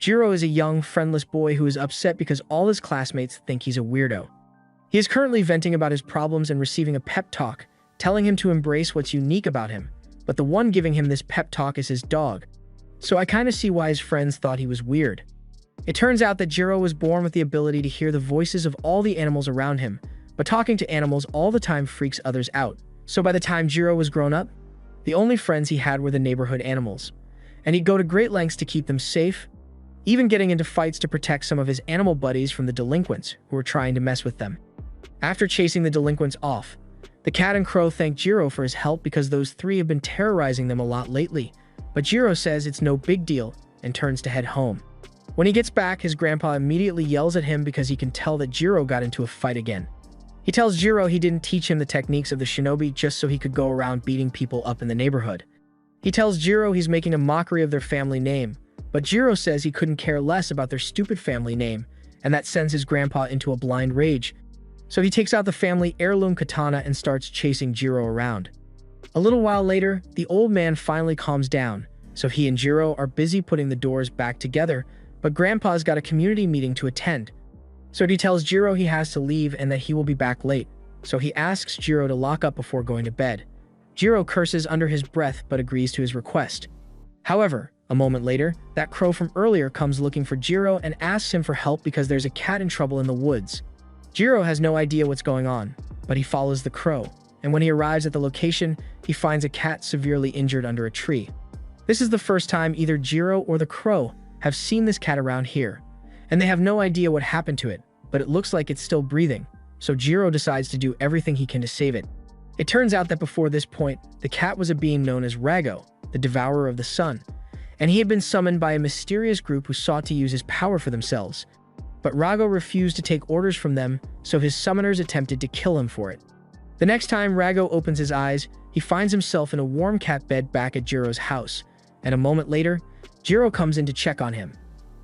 Jiro is a young, friendless boy who is upset because all his classmates think he's a weirdo. He is currently venting about his problems and receiving a pep talk, telling him to embrace what's unique about him, but the one giving him this pep talk is his dog. So I kinda see why his friends thought he was weird. It turns out that Jiro was born with the ability to hear the voices of all the animals around him, but talking to animals all the time freaks others out. So by the time Jiro was grown up, the only friends he had were the neighborhood animals, and he'd go to great lengths to keep them safe, even getting into fights to protect some of his animal buddies from the delinquents who were trying to mess with them. After chasing the delinquents off, the cat and crow thank Jiro for his help because those three have been terrorizing them a lot lately, but Jiro says it's no big deal and turns to head home. When he gets back, his grandpa immediately yells at him because he can tell that Jiro got into a fight again. He tells Jiro he didn't teach him the techniques of the shinobi just so he could go around beating people up in the neighborhood. He tells Jiro he's making a mockery of their family name, but Jiro says he couldn't care less about their stupid family name, and that sends his grandpa into a blind rage. So he takes out the family heirloom katana and starts chasing Jiro around. A little while later, the old man finally calms down, so he and Jiro are busy putting the doors back together, but Grandpa's got a community meeting to attend. So he tells Jiro he has to leave and that he will be back late, so he asks Jiro to lock up before going to bed. Jiro curses under his breath but agrees to his request. However, a moment later, that crow from earlier comes looking for Jiro and asks him for help because there's a cat in trouble in the woods. Jiro has no idea what's going on, but he follows the crow, and when he arrives at the location, he finds a cat severely injured under a tree. This is the first time either Jiro or the crow have seen this cat around here, and they have no idea what happened to it, but it looks like it's still breathing, so Jiro decides to do everything he can to save it. It turns out that before this point, the cat was a being known as Rago, the Devourer of the Sun, and he had been summoned by a mysterious group who sought to use his power for themselves. But Rago refused to take orders from them, so his summoners attempted to kill him for it. The next time Rago opens his eyes, he finds himself in a warm cat bed back at Jiro's house, and a moment later, Jiro comes in to check on him.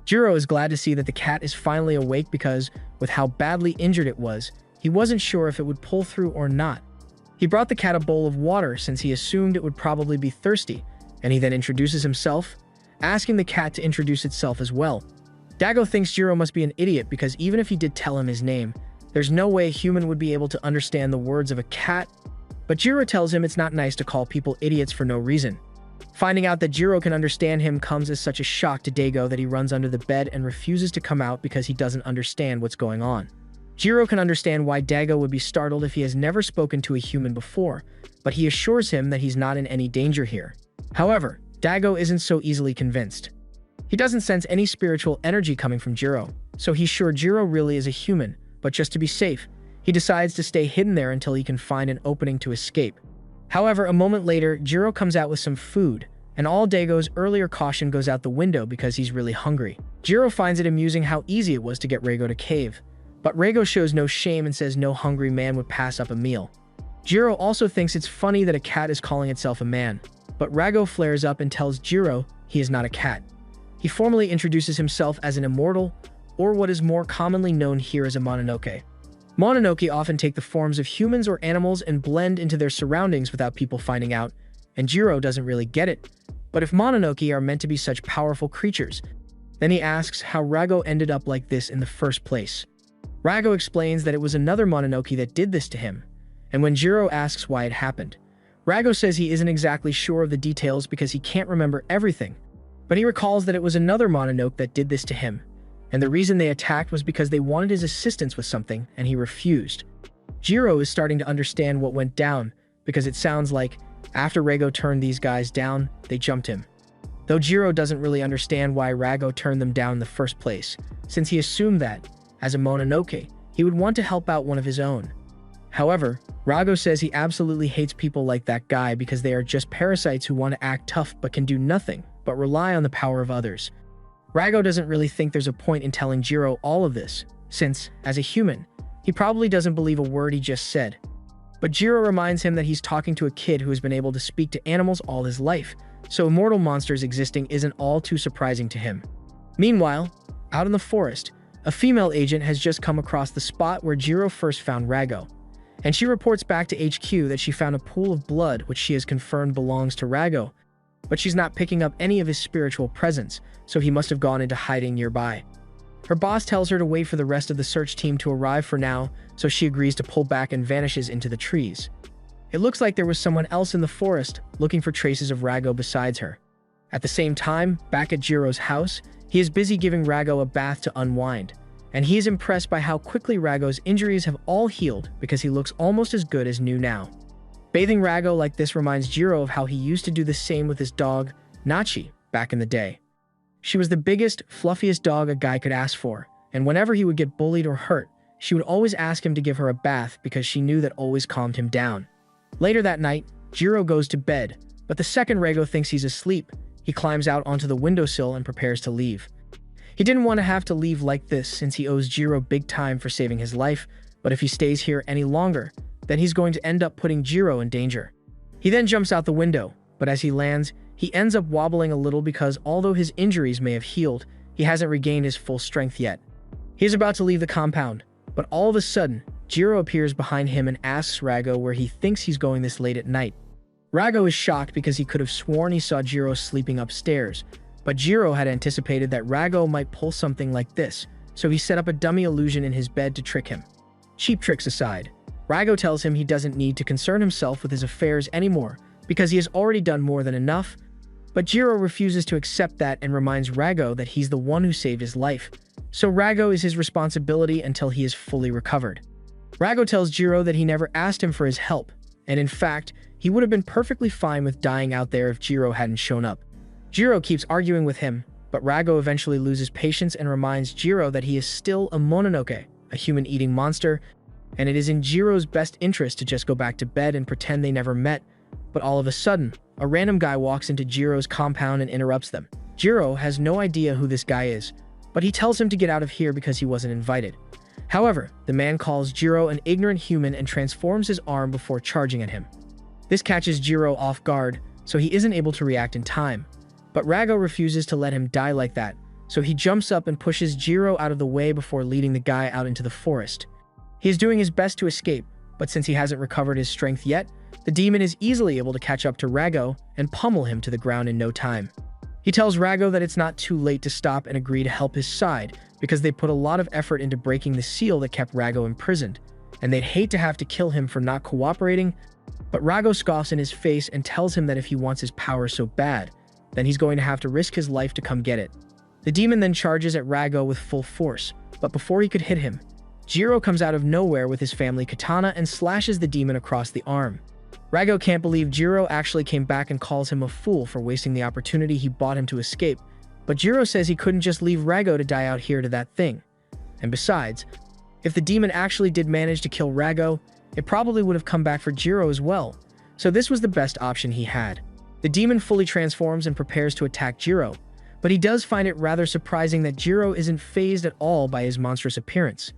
Jiro is glad to see that the cat is finally awake because, with how badly injured it was, he wasn't sure if it would pull through or not. He brought the cat a bowl of water since he assumed it would probably be thirsty, and he then introduces himself, asking the cat to introduce itself as well. Dago thinks Jiro must be an idiot because even if he did tell him his name, there's no way a human would be able to understand the words of a cat, but Jiro tells him it's not nice to call people idiots for no reason. Finding out that Jiro can understand him comes as such a shock to Dago that he runs under the bed and refuses to come out because he doesn't understand what's going on. Jiro can understand why Dago would be startled if he has never spoken to a human before, but he assures him that he's not in any danger here. However, Dago isn't so easily convinced. He doesn't sense any spiritual energy coming from Jiro, so he's sure Jiro really is a human, but just to be safe, he decides to stay hidden there until he can find an opening to escape. However, a moment later, Jiro comes out with some food, and all Dago's earlier caution goes out the window because he's really hungry. Jiro finds it amusing how easy it was to get Rago to cave, but Rago shows no shame and says no hungry man would pass up a meal. Jiro also thinks it's funny that a cat is calling itself a man, but Rago flares up and tells Jiro he is not a cat. He formally introduces himself as an immortal, or what is more commonly known here as a Mononoke. Mononoke often take the forms of humans or animals and blend into their surroundings without people finding out, and Jiro doesn't really get it. But if Mononoke are meant to be such powerful creatures, then he asks how Rago ended up like this in the first place. Rago explains that it was another Mononoke that did this to him, and when Jiro asks why it happened, Rago says he isn't exactly sure of the details because he can't remember everything, but he recalls that it was another Mononoke that did this to him, and the reason they attacked was because they wanted his assistance with something, and he refused. Jiro is starting to understand what went down, because it sounds like, after Rago turned these guys down, they jumped him. Though Jiro doesn't really understand why Rago turned them down in the first place, since he assumed that, as a Mononoke, he would want to help out one of his own. However, Rago says he absolutely hates people like that guy because they are just parasites who want to act tough but can do nothing but rely on the power of others. Rago doesn't really think there's a point in telling Jiro all of this, since, as a human, he probably doesn't believe a word he just said. But Jiro reminds him that he's talking to a kid who has been able to speak to animals all his life, so immortal monsters existing isn't all too surprising to him. Meanwhile, out in the forest, a female agent has just come across the spot where Jiro first found Rago, and she reports back to HQ that she found a pool of blood which she has confirmed belongs to Rago. but she's not picking up any of his spiritual presence, so he must have gone into hiding nearby. Her boss tells her to wait for the rest of the search team to arrive for now, so she agrees to pull back and vanishes into the trees. It looks like there was someone else in the forest looking for traces of Rago besides her. At the same time, back at Jiro's house, he is busy giving Rago a bath to unwind, and he is impressed by how quickly Rago's injuries have all healed because he looks almost as good as new now. Bathing Rago like this reminds Jiro of how he used to do the same with his dog, Nachi, back in the day. She was the biggest, fluffiest dog a guy could ask for, and whenever he would get bullied or hurt, she would always ask him to give her a bath because she knew that always calmed him down. Later that night, Jiro goes to bed, but the second Rago thinks he's asleep, he climbs out onto the windowsill and prepares to leave. He didn't want to have to leave like this since he owes Jiro big time for saving his life, but if he stays here any longer, then he's going to end up putting Jiro in danger. He then jumps out the window, but as he lands, he ends up wobbling a little because although his injuries may have healed, he hasn't regained his full strength yet. He is about to leave the compound, but all of a sudden, Jiro appears behind him and asks Rago where he thinks he's going this late at night. Rago is shocked because he could have sworn he saw Jiro sleeping upstairs, but Jiro had anticipated that Rago might pull something like this, so he set up a dummy illusion in his bed to trick him. Cheap tricks aside, Rago tells him he doesn't need to concern himself with his affairs anymore because he has already done more than enough, but Jiro refuses to accept that and reminds Rago that he's the one who saved his life, so Rago is his responsibility until he is fully recovered. Rago tells Jiro that he never asked him for his help, and in fact, he would have been perfectly fine with dying out there if Jiro hadn't shown up. Jiro keeps arguing with him, but Rago eventually loses patience and reminds Jiro that he is still a Mononoke, a human-eating monster, and it is in Jiro's best interest to just go back to bed and pretend they never met. But all of a sudden, a random guy walks into Jiro's compound and interrupts them. Jiro has no idea who this guy is, but he tells him to get out of here because he wasn't invited. However, the man calls Jiro an ignorant human and transforms his arm before charging at him. This catches Jiro off guard, so he isn't able to react in time. But Rago refuses to let him die like that, so he jumps up and pushes Jiro out of the way before leading the guy out into the forest. He is doing his best to escape, but since he hasn't recovered his strength yet, the demon is easily able to catch up to Rago and pummel him to the ground in no time. He tells Rago that it's not too late to stop and agree to help his side because they put a lot of effort into breaking the seal that kept Rago imprisoned, and they'd hate to have to kill him for not cooperating, but Rago scoffs in his face and tells him that if he wants his power so bad, then he's going to have to risk his life to come get it. The demon then charges at Rago with full force, but before he could hit him, Jiro comes out of nowhere with his family katana and slashes the demon across the arm. Rago can't believe Jiro actually came back and calls him a fool for wasting the opportunity he bought him to escape, but Jiro says he couldn't just leave Rago to die out here to that thing. And besides, if the demon actually did manage to kill Rago, it probably would have come back for Jiro as well, so this was the best option he had. The demon fully transforms and prepares to attack Jiro, but he does find it rather surprising that Jiro isn't fazed at all by his monstrous appearance.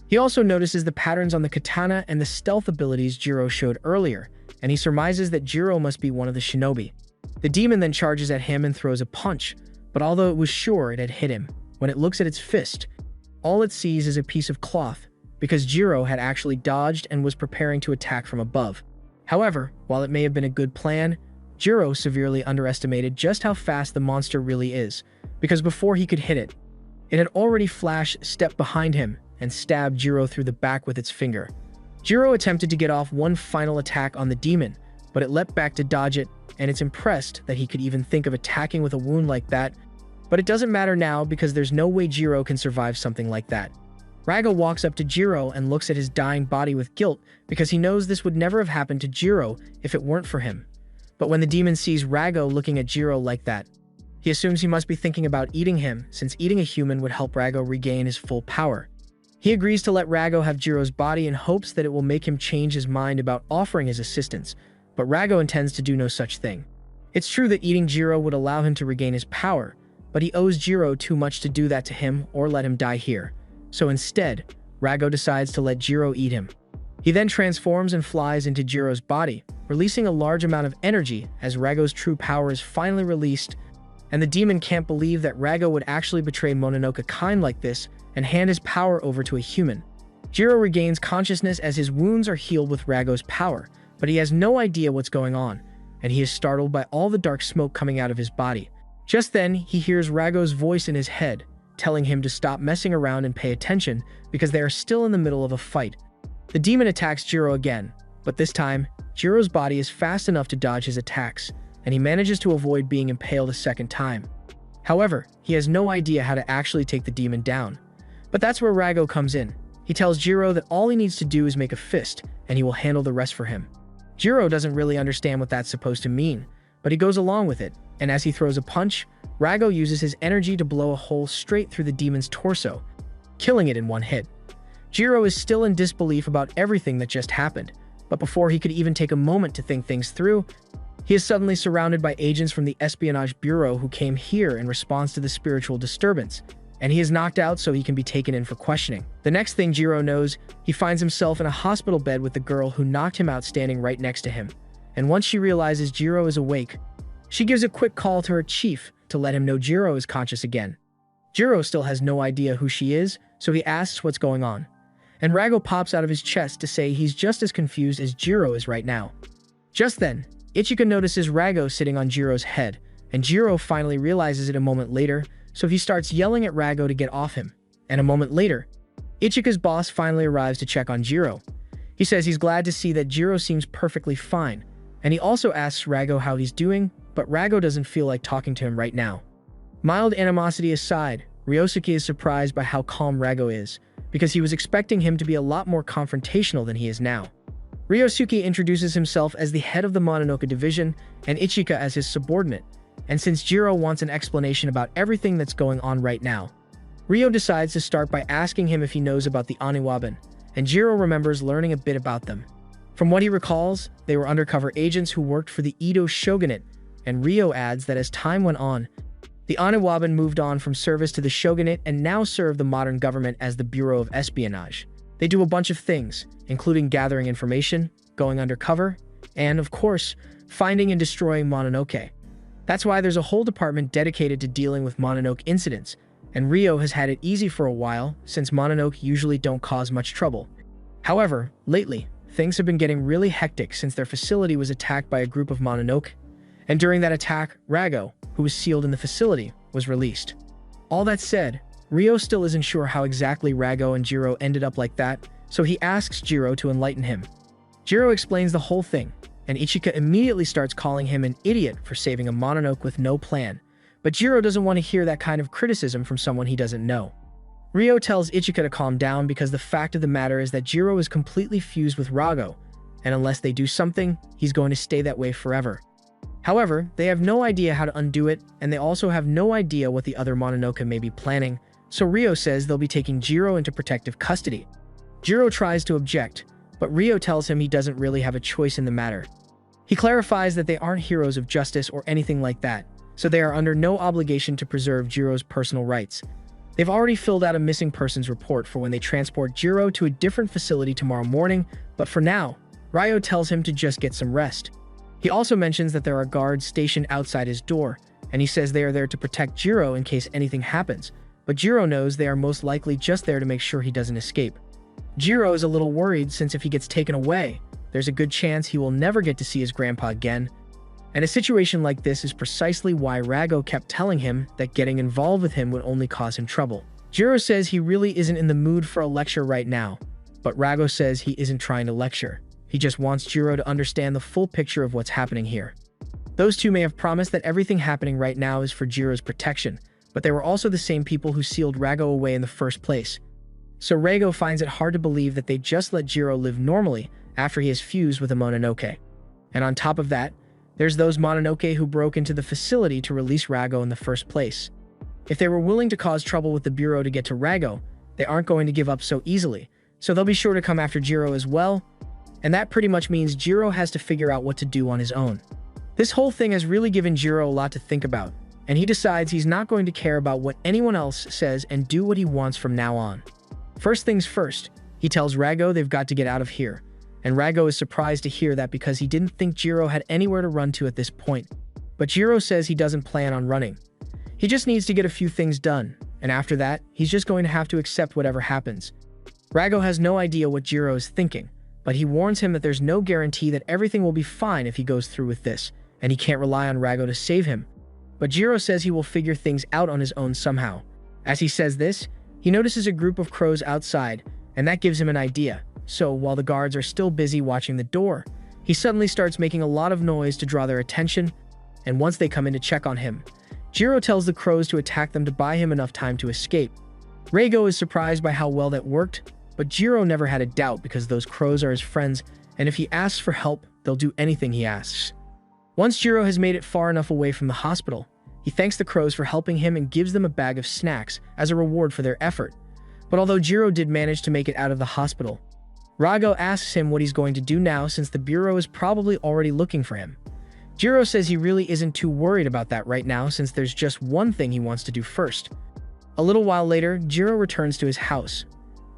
He also notices the patterns on the katana and the stealth abilities Jiro showed earlier, and he surmises that Jiro must be one of the shinobi. The demon then charges at him and throws a punch, but although it was sure it had hit him, when it looks at its fist, all it sees is a piece of cloth, because Jiro had actually dodged and was preparing to attack from above. However, while it may have been a good plan, Jiro severely underestimated just how fast the monster really is, because before he could hit it, it had already flashed step behind him and stabbed Jiro through the back with its finger. Jiro attempted to get off one final attack on the demon, but it leapt back to dodge it, and it's impressed that he could even think of attacking with a wound like that, but it doesn't matter now because there's no way Jiro can survive something like that. Rago walks up to Jiro and looks at his dying body with guilt because he knows this would never have happened to Jiro if it weren't for him. But when the demon sees Rago looking at Jiro like that, he assumes he must be thinking about eating him since eating a human would help Rago regain his full power. He agrees to let Rago have Jiro's body in hopes that it will make him change his mind about offering his assistance, but Rago intends to do no such thing. It's true that eating Jiro would allow him to regain his power, but he owes Jiro too much to do that to him or let him die here. So instead, Rago decides to let Jiro eat him. He then transforms and flies into Jiro's body, releasing a large amount of energy as Rago's true power is finally released, and the demon can't believe that Rago would actually betray Mononoke kind like this and hand his power over to a human. Jiro regains consciousness as his wounds are healed with Rago's power, but he has no idea what's going on, and he is startled by all the dark smoke coming out of his body. Just then, he hears Rago's voice in his head, telling him to stop messing around and pay attention because they are still in the middle of a fight. The demon attacks Jiro again, but this time, Jiro's body is fast enough to dodge his attacks, and he manages to avoid being impaled a second time. However, he has no idea how to actually take the demon down. But that's where Rago comes in. He tells Jiro that all he needs to do is make a fist, and he will handle the rest for him. Jiro doesn't really understand what that's supposed to mean, but he goes along with it, and as he throws a punch, Rago uses his energy to blow a hole straight through the demon's torso, killing it in one hit. Jiro is still in disbelief about everything that just happened, but before he could even take a moment to think things through, he is suddenly surrounded by agents from the Espionage Bureau who came here in response to the spiritual disturbance, and he is knocked out so he can be taken in for questioning. The next thing Jiro knows, he finds himself in a hospital bed with the girl who knocked him out standing right next to him, and once she realizes Jiro is awake, she gives a quick call to her chief to let him know Jiro is conscious again. Jiro still has no idea who she is, so he asks what's going on, and Rago pops out of his chest to say he's just as confused as Jiro is right now. Just then, Ichika notices Rago sitting on Jiro's head, and Jiro finally realizes it a moment later, so he starts yelling at Rago to get off him. And a moment later, Ichika's boss finally arrives to check on Jiro. He says he's glad to see that Jiro seems perfectly fine, and he also asks Rago how he's doing, but Rago doesn't feel like talking to him right now. Mild animosity aside, Ryosuke is surprised by how calm Rago is, because he was expecting him to be a lot more confrontational than he is now. Ryosuke introduces himself as the head of the Mononoke division and Ichika as his subordinate, and since Jiro wants an explanation about everything that's going on right now, Ryo decides to start by asking him if he knows about the Oniwaban, and Jiro remembers learning a bit about them. From what he recalls, they were undercover agents who worked for the Edo shogunate, and Ryo adds that as time went on, the Oniwaban moved on from service to the shogunate and now serve the modern government as the Bureau of Espionage. They do a bunch of things, including gathering information, going undercover, and, of course, finding and destroying Mononoke. That's why there's a whole department dedicated to dealing with Mononoke incidents, and Ryo has had it easy for a while since Mononoke usually don't cause much trouble. However, lately, things have been getting really hectic since their facility was attacked by a group of Mononoke, and during that attack, Rago, who was sealed in the facility, was released. All that said, Ryo still isn't sure how exactly Rago and Jiro ended up like that, so he asks Jiro to enlighten him. Jiro explains the whole thing, and Ichika immediately starts calling him an idiot for saving a Mononoke with no plan, but Jiro doesn't want to hear that kind of criticism from someone he doesn't know. Ryo tells Ichika to calm down because the fact of the matter is that Jiro is completely fused with Rago, and unless they do something, he's going to stay that way forever. However, they have no idea how to undo it, and they also have no idea what the other Mononoke may be planning, so Ryo says they'll be taking Jiro into protective custody. Jiro tries to object, but Ryo tells him he doesn't really have a choice in the matter. He clarifies that they aren't heroes of justice or anything like that, so they are under no obligation to preserve Jiro's personal rights. They've already filled out a missing persons report for when they transport Jiro to a different facility tomorrow morning, but for now, Ryo tells him to just get some rest. He also mentions that there are guards stationed outside his door, and he says they are there to protect Jiro in case anything happens, but Jiro knows they are most likely just there to make sure he doesn't escape. Jiro is a little worried since if he gets taken away, there's a good chance he will never get to see his grandpa again. And a situation like this is precisely why Rago kept telling him that getting involved with him would only cause him trouble. Jiro says he really isn't in the mood for a lecture right now, but Rago says he isn't trying to lecture. He just wants Jiro to understand the full picture of what's happening here. Those two may have promised that everything happening right now is for Jiro's protection, but they were also the same people who sealed Rago away in the first place. So Rago finds it hard to believe that they just let Jiro live normally after he has fused with a Mononoke. And on top of that, there's those Mononoke who broke into the facility to release Rago in the first place. If they were willing to cause trouble with the Bureau to get to Rago, they aren't going to give up so easily, so they'll be sure to come after Jiro as well, and that pretty much means Jiro has to figure out what to do on his own. This whole thing has really given Jiro a lot to think about, and he decides he's not going to care about what anyone else says and do what he wants from now on. First things first, he tells Rago they've got to get out of here, and Rago is surprised to hear that because he didn't think Jiro had anywhere to run to at this point. But Jiro says he doesn't plan on running. He just needs to get a few things done, and after that, he's just going to have to accept whatever happens. Rago has no idea what Jiro is thinking, but he warns him that there's no guarantee that everything will be fine if he goes through with this, and he can't rely on Rago to save him. But Jiro says he will figure things out on his own somehow. As he says this, he notices a group of crows outside, and that gives him an idea. So, while the guards are still busy watching the door, he suddenly starts making a lot of noise to draw their attention, and once they come in to check on him, Jiro tells the crows to attack them to buy him enough time to escape. Rago is surprised by how well that worked, but Jiro never had a doubt because those crows are his friends, and if he asks for help, they'll do anything he asks. Once Jiro has made it far enough away from the hospital, he thanks the crows for helping him and gives them a bag of snacks as a reward for their effort. But although Jiro did manage to make it out of the hospital, Rago asks him what he's going to do now since the Bureau is probably already looking for him. Jiro says he really isn't too worried about that right now since there's just one thing he wants to do first. A little while later, Jiro returns to his house,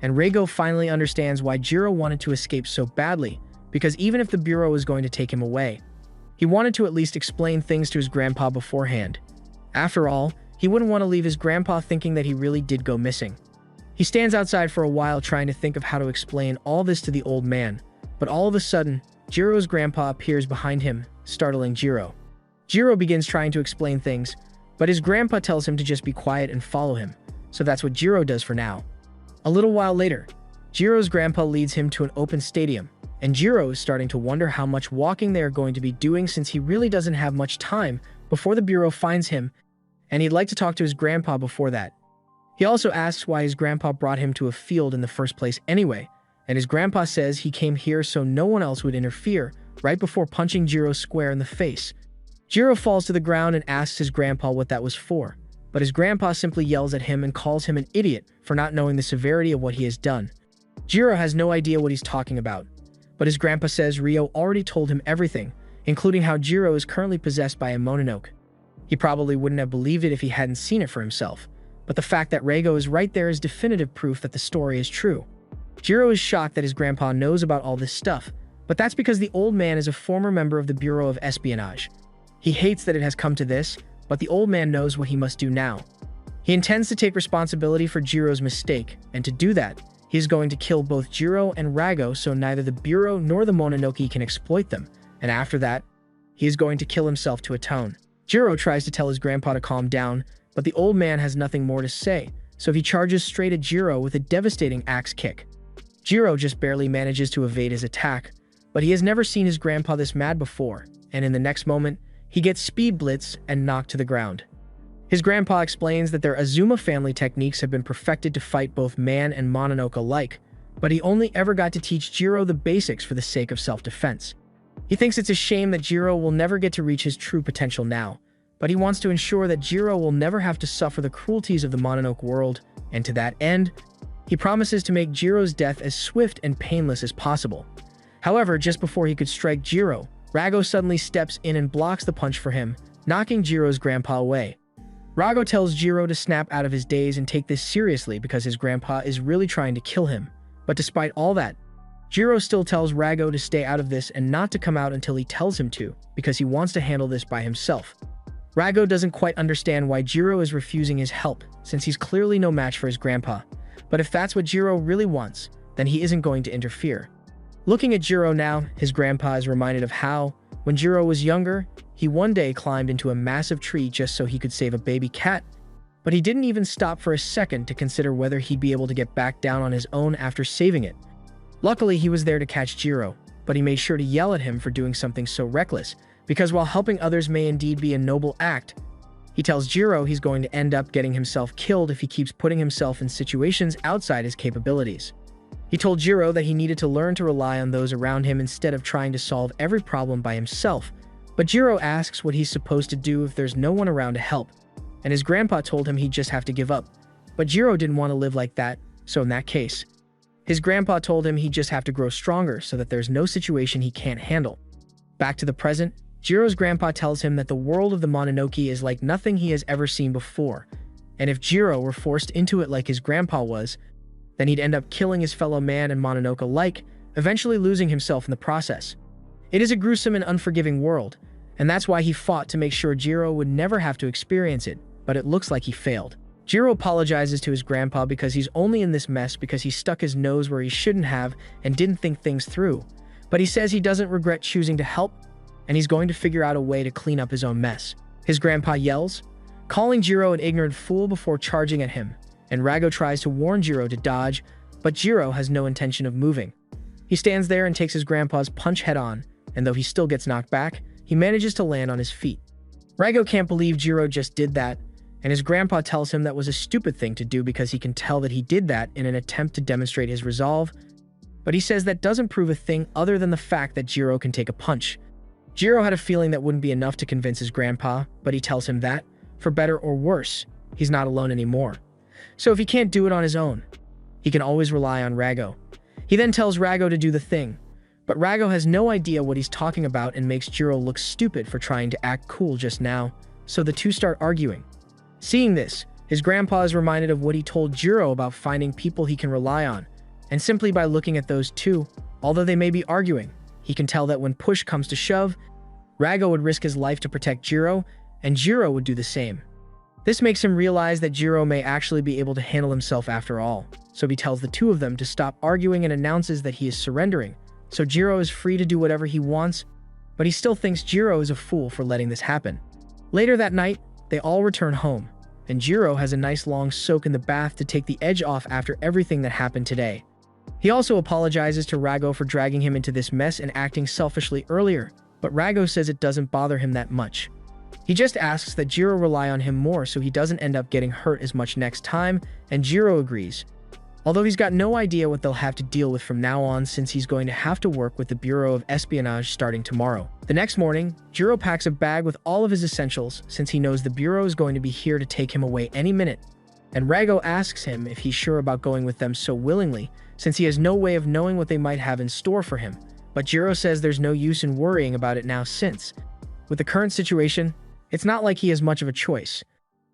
and Rago finally understands why Jiro wanted to escape so badly, because even if the Bureau was going to take him away, he wanted to at least explain things to his grandpa beforehand. After all, he wouldn't want to leave his grandpa thinking that he really did go missing. He stands outside for a while trying to think of how to explain all this to the old man, but all of a sudden, Jiro's grandpa appears behind him, startling Jiro. Jiro begins trying to explain things, but his grandpa tells him to just be quiet and follow him, so that's what Jiro does for now. A little while later, Jiro's grandpa leads him to an open stadium, and Jiro is starting to wonder how much walking they are going to be doing since he really doesn't have much time before the Bureau finds him, and he'd like to talk to his grandpa before that. He also asks why his grandpa brought him to a field in the first place anyway, and his grandpa says he came here so no one else would interfere, right before punching Jiro square in the face. Jiro falls to the ground and asks his grandpa what that was for, but his grandpa simply yells at him and calls him an idiot for not knowing the severity of what he has done. Jiro has no idea what he's talking about, but his grandpa says Ryo already told him everything, including how Jiro is currently possessed by a Mononoke. He probably wouldn't have believed it if he hadn't seen it for himself, but the fact that Rago is right there is definitive proof that the story is true. Jiro is shocked that his grandpa knows about all this stuff, but that's because the old man is a former member of the Bureau of Espionage. He hates that it has come to this, but the old man knows what he must do now. He intends to take responsibility for Jiro's mistake, and to do that, he is going to kill both Jiro and Rago so neither the Bureau nor the Mononoke can exploit them, and after that, he is going to kill himself to atone. Jiro tries to tell his grandpa to calm down, but the old man has nothing more to say, so he charges straight at Jiro with a devastating axe kick. Jiro just barely manages to evade his attack, but he has never seen his grandpa this mad before, and in the next moment, he gets speed blitz and knocked to the ground. His grandpa explains that their Azuma family techniques have been perfected to fight both man and Mononoke alike, but he only ever got to teach Jiro the basics for the sake of self-defense. He thinks it's a shame that Jiro will never get to reach his true potential now, but he wants to ensure that Jiro will never have to suffer the cruelties of the Mononoke world, and to that end, he promises to make Jiro's death as swift and painless as possible. However, just before he could strike Jiro, Rago suddenly steps in and blocks the punch for him, knocking Jiro's grandpa away. Rago tells Jiro to snap out of his daze and take this seriously because his grandpa is really trying to kill him. But despite all that, Jiro still tells Rago to stay out of this and not to come out until he tells him to, because he wants to handle this by himself. Rago doesn't quite understand why Jiro is refusing his help, since he's clearly no match for his grandpa. But if that's what Jiro really wants, then he isn't going to interfere. Looking at Jiro now, his grandpa is reminded of how, when Jiro was younger, he one day climbed into a massive tree just so he could save a baby cat, but he didn't even stop for a second to consider whether he'd be able to get back down on his own after saving it. Luckily, he was there to catch Jiro, but he made sure to yell at him for doing something so reckless, because while helping others may indeed be a noble act, he tells Jiro he's going to end up getting himself killed if he keeps putting himself in situations outside his capabilities. He told Jiro that he needed to learn to rely on those around him instead of trying to solve every problem by himself, but Jiro asks what he's supposed to do if there's no one around to help, and his grandpa told him he'd just have to give up. But Jiro didn't want to live like that, so in that case, his grandpa told him he'd just have to grow stronger so that there's no situation he can't handle. Back to the present, Jiro's grandpa tells him that the world of the Mononoke is like nothing he has ever seen before, and if Jiro were forced into it like his grandpa was, then he'd end up killing his fellow man and Mononoke alike, eventually losing himself in the process. It is a gruesome and unforgiving world, and that's why he fought to make sure Jiro would never have to experience it, but it looks like he failed. Jiro apologizes to his grandpa because he's only in this mess because he stuck his nose where he shouldn't have and didn't think things through, but he says he doesn't regret choosing to help, and he's going to figure out a way to clean up his own mess. His grandpa yells, calling Jiro an ignorant fool before charging at him, and Rago tries to warn Jiro to dodge, but Jiro has no intention of moving. He stands there and takes his grandpa's punch head-on, and though he still gets knocked back, he manages to land on his feet. Rago can't believe Jiro just did that, and his grandpa tells him that was a stupid thing to do because he can tell that he did that in an attempt to demonstrate his resolve, but he says that doesn't prove a thing other than the fact that Jiro can take a punch. Jiro had a feeling that wouldn't be enough to convince his grandpa, but he tells him that, for better or worse, he's not alone anymore. So if he can't do it on his own, he can always rely on Rago. He then tells Rago to do the thing, but Rago has no idea what he's talking about and makes Jiro look stupid for trying to act cool just now, so the two start arguing. Seeing this, his grandpa is reminded of what he told Jiro about finding people he can rely on, and simply by looking at those two, although they may be arguing, he can tell that when push comes to shove, Rago would risk his life to protect Jiro, and Jiro would do the same. This makes him realize that Jiro may actually be able to handle himself after all, so he tells the two of them to stop arguing and announces that he is surrendering, so Jiro is free to do whatever he wants, but he still thinks Jiro is a fool for letting this happen. Later that night, they all return home, and Jiro has a nice long soak in the bath to take the edge off after everything that happened today. He also apologizes to Rago for dragging him into this mess and acting selfishly earlier, but Rago says it doesn't bother him that much. He just asks that Jiro rely on him more so he doesn't end up getting hurt as much next time, and Jiro agrees. Although he's got no idea what they'll have to deal with from now on since he's going to have to work with the Bureau of Espionage starting tomorrow. The next morning, Jiro packs a bag with all of his essentials since he knows the Bureau is going to be here to take him away any minute, and Rago asks him if he's sure about going with them so willingly since he has no way of knowing what they might have in store for him, but Jiro says there's no use in worrying about it now since, with the current situation, it's not like he has much of a choice.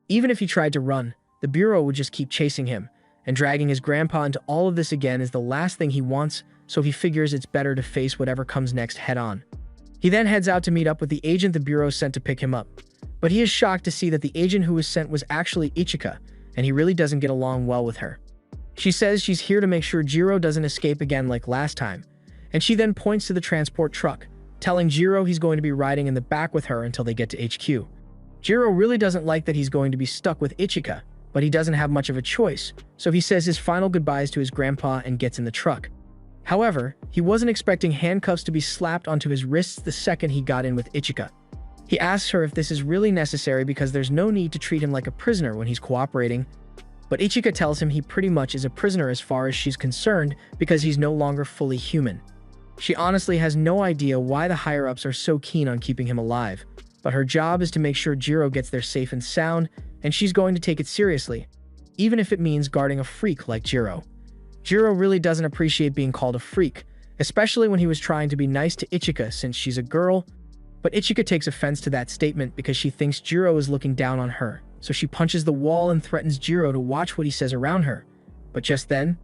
Even if he tried to run, the Bureau would just keep chasing him, and dragging his grandpa into all of this again is the last thing he wants, so he figures it's better to face whatever comes next head-on. He then heads out to meet up with the agent the Bureau sent to pick him up, but he is shocked to see that the agent who was sent was actually Ichika, and he really doesn't get along well with her. She says she's here to make sure Jiro doesn't escape again like last time, and she then points to the transport truck, telling Jiro he's going to be riding in the back with her until they get to HQ. Jiro really doesn't like that he's going to be stuck with Ichika, but he doesn't have much of a choice, so he says his final goodbyes to his grandpa and gets in the truck. However, he wasn't expecting handcuffs to be slapped onto his wrists the second he got in with Ichika. He asks her if this is really necessary because there's no need to treat him like a prisoner when he's cooperating, but Ichika tells him he pretty much is a prisoner as far as she's concerned because he's no longer fully human. She honestly has no idea why the higher-ups are so keen on keeping him alive, but her job is to make sure Jiro gets there safe and sound, and she's going to take it seriously, even if it means guarding a freak like Jiro. Jiro really doesn't appreciate being called a freak, especially when he was trying to be nice to Ichika since she's a girl, but Ichika takes offense to that statement because she thinks Jiro is looking down on her, so she punches the wall and threatens Jiro to watch what he says around her. But just then,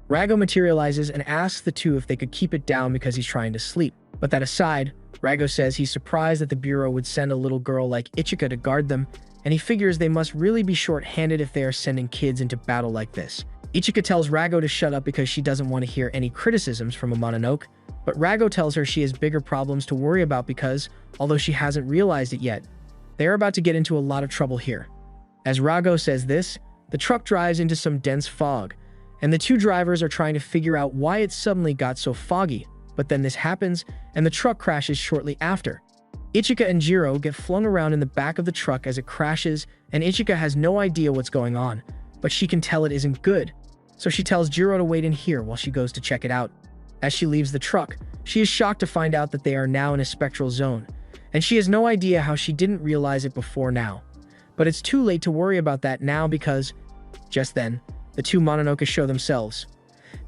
Rago materializes and asks the two if they could keep it down because he's trying to sleep. But that aside, Rago says he's surprised that the Bureau would send a little girl like Ichika to guard them, and he figures they must really be short-handed if they are sending kids into battle like this. Ichika tells Rago to shut up because she doesn't want to hear any criticisms from a Mononoke, but Rago tells her she has bigger problems to worry about because, although she hasn't realized it yet, they are about to get into a lot of trouble here. As Rago says this, the truck drives into some dense fog, and the two drivers are trying to figure out why it suddenly got so foggy, but then this happens, and the truck crashes shortly after. Ichika and Jiro get flung around in the back of the truck as it crashes, and Ichika has no idea what's going on, but she can tell it isn't good, so she tells Jiro to wait in here while she goes to check it out. As she leaves the truck, she is shocked to find out that they are now in a spectral zone, and she has no idea how she didn't realize it before now. But it's too late to worry about that now because, just then, the two Mononoke show themselves.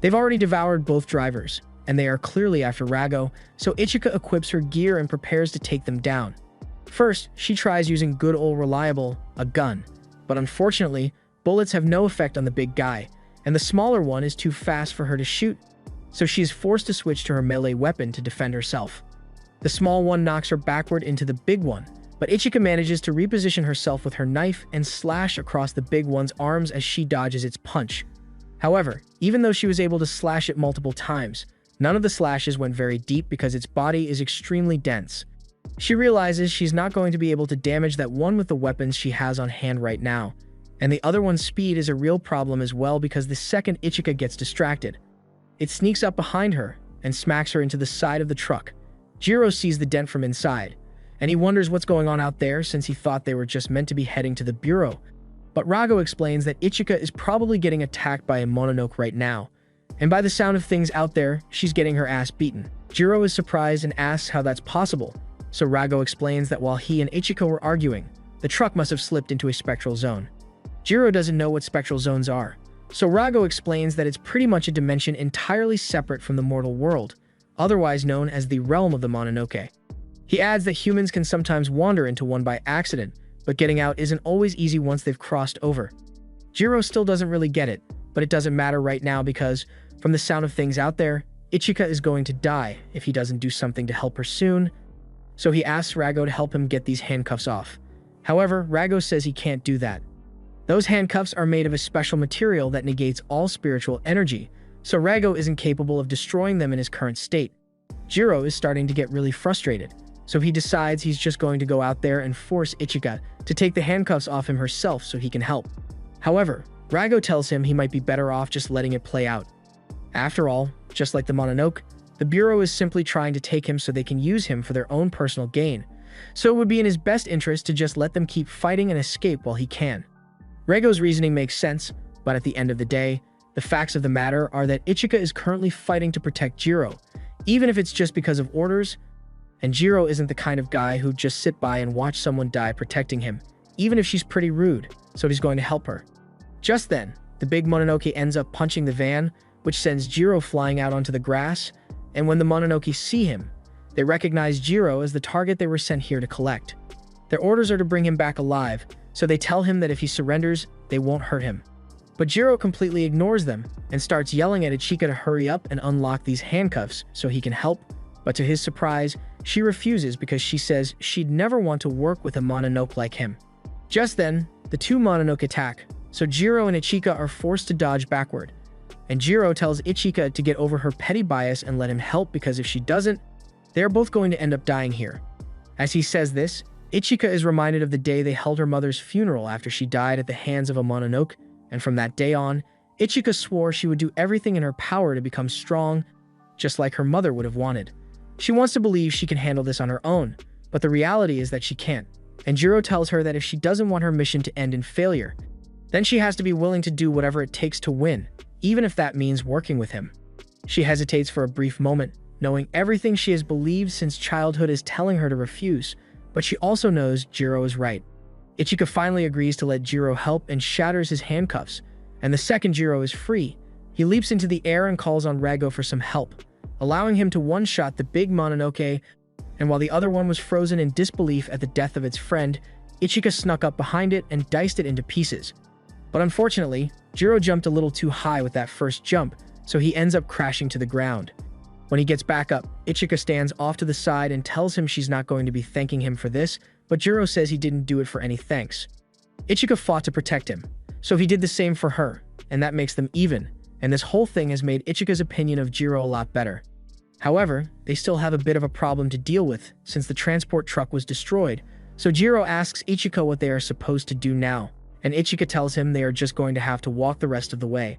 They've already devoured both drivers, and they are clearly after Rago, so Ichika equips her gear and prepares to take them down. First, she tries using good old reliable, a gun, but unfortunately, bullets have no effect on the big guy, and the smaller one is too fast for her to shoot, so she is forced to switch to her melee weapon to defend herself. The small one knocks her backward into the big one, but Ichika manages to reposition herself with her knife and slash across the big one's arms as she dodges its punch. However, even though she was able to slash it multiple times, none of the slashes went very deep because its body is extremely dense. She realizes she's not going to be able to damage that one with the weapons she has on hand right now, and the other one's speed is a real problem as well because the second Ichika gets distracted, it sneaks up behind her and smacks her into the side of the truck. Jiro sees the dent from inside, and he wonders what's going on out there since he thought they were just meant to be heading to the bureau. But Rago explains that Ichika is probably getting attacked by a Mononoke right now, and by the sound of things out there, she's getting her ass beaten. Jiro is surprised and asks how that's possible, so Rago explains that while he and Ichika were arguing, the truck must have slipped into a spectral zone. Jiro doesn't know what spectral zones are, so Rago explains that it's pretty much a dimension entirely separate from the mortal world, otherwise known as the realm of the Mononoke. He adds that humans can sometimes wander into one by accident, but getting out isn't always easy once they've crossed over. Jiro still doesn't really get it, but it doesn't matter right now because, from the sound of things out there, Ichika is going to die if he doesn't do something to help her soon, so he asks Rago to help him get these handcuffs off. However, Rago says he can't do that. Those handcuffs are made of a special material that negates all spiritual energy, so Rago isn't capable of destroying them in his current state. Jiro is starting to get really frustrated, so he decides he's just going to go out there and force Ichika to take the handcuffs off him herself so he can help. However, Rago tells him he might be better off just letting it play out. After all, just like the Mononoke, the Bureau is simply trying to take him so they can use him for their own personal gain, so it would be in his best interest to just let them keep fighting and escape while he can. Rago's reasoning makes sense, but at the end of the day, the facts of the matter are that Ichika is currently fighting to protect Jiro, even if it's just because of orders, and Jiro isn't the kind of guy who'd just sit by and watch someone die protecting him, even if she's pretty rude, so he's going to help her. Just then, the big Mononoke ends up punching the van, which sends Jiro flying out onto the grass, and when the Mononoke see him, they recognize Jiro as the target they were sent here to collect. Their orders are to bring him back alive, so they tell him that if he surrenders, they won't hurt him. But Jiro completely ignores them and starts yelling at Ichika to hurry up and unlock these handcuffs so he can help, but to his surprise, she refuses because she says she'd never want to work with a Mononoke like him. Just then, the two Mononoke attack, so Jiro and Ichika are forced to dodge backward, and Jiro tells Ichika to get over her petty bias and let him help because if she doesn't, they're both going to end up dying here. As he says this, Ichika is reminded of the day they held her mother's funeral after she died at the hands of a Mononoke, and from that day on, Ichika swore she would do everything in her power to become strong, just like her mother would have wanted. She wants to believe she can handle this on her own, but the reality is that she can't, and Jiro tells her that if she doesn't want her mission to end in failure, then she has to be willing to do whatever it takes to win, even if that means working with him. She hesitates for a brief moment, knowing everything she has believed since childhood is telling her to refuse, but she also knows Jiro is right. Ichika finally agrees to let Jiro help and shatters his handcuffs, and the second Jiro is free, he leaps into the air and calls on Rago for some help, allowing him to one-shot the big Mononoke, and while the other one was frozen in disbelief at the death of its friend, Ichika snuck up behind it and diced it into pieces. But unfortunately, Jiro jumped a little too high with that first jump, so he ends up crashing to the ground. When he gets back up, Ichika stands off to the side and tells him she's not going to be thanking him for this, but Jiro says he didn't do it for any thanks. Ichika fought to protect him, so he did the same for her, and that makes them even, and this whole thing has made Ichika's opinion of Jiro a lot better. However, they still have a bit of a problem to deal with since the transport truck was destroyed, so Jiro asks Ichika what they are supposed to do now, and Ichika tells him they are just going to have to walk the rest of the way.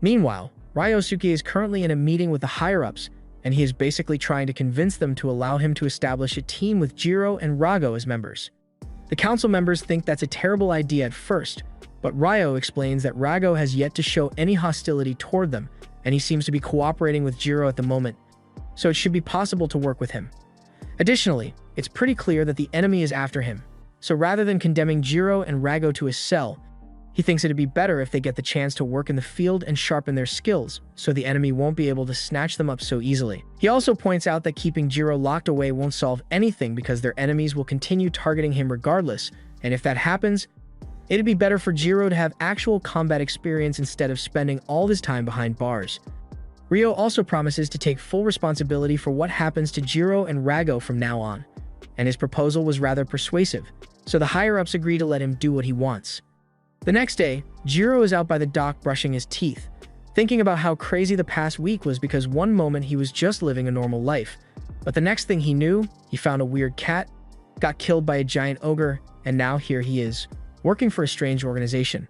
Meanwhile, Ryosuke is currently in a meeting with the higher-ups, and he is basically trying to convince them to allow him to establish a team with Jiro and Rago as members. The council members think that's a terrible idea at first, but Ryo explains that Rago has yet to show any hostility toward them, and he seems to be cooperating with Jiro at the moment, so it should be possible to work with him. Additionally, it's pretty clear that the enemy is after him, so rather than condemning Jiro and Rago to a cell, he thinks it'd be better if they get the chance to work in the field and sharpen their skills, so the enemy won't be able to snatch them up so easily. He also points out that keeping Jiro locked away won't solve anything because their enemies will continue targeting him regardless, and if that happens, it'd be better for Jiro to have actual combat experience instead of spending all his time behind bars. Ryo also promises to take full responsibility for what happens to Jiro and Rago from now on, and his proposal was rather persuasive, so the higher-ups agree to let him do what he wants. The next day, Jiro is out by the dock brushing his teeth, thinking about how crazy the past week was because one moment he was just living a normal life, but the next thing he knew, he found a weird cat, got killed by a giant ogre, and now here he is, working for a strange organization.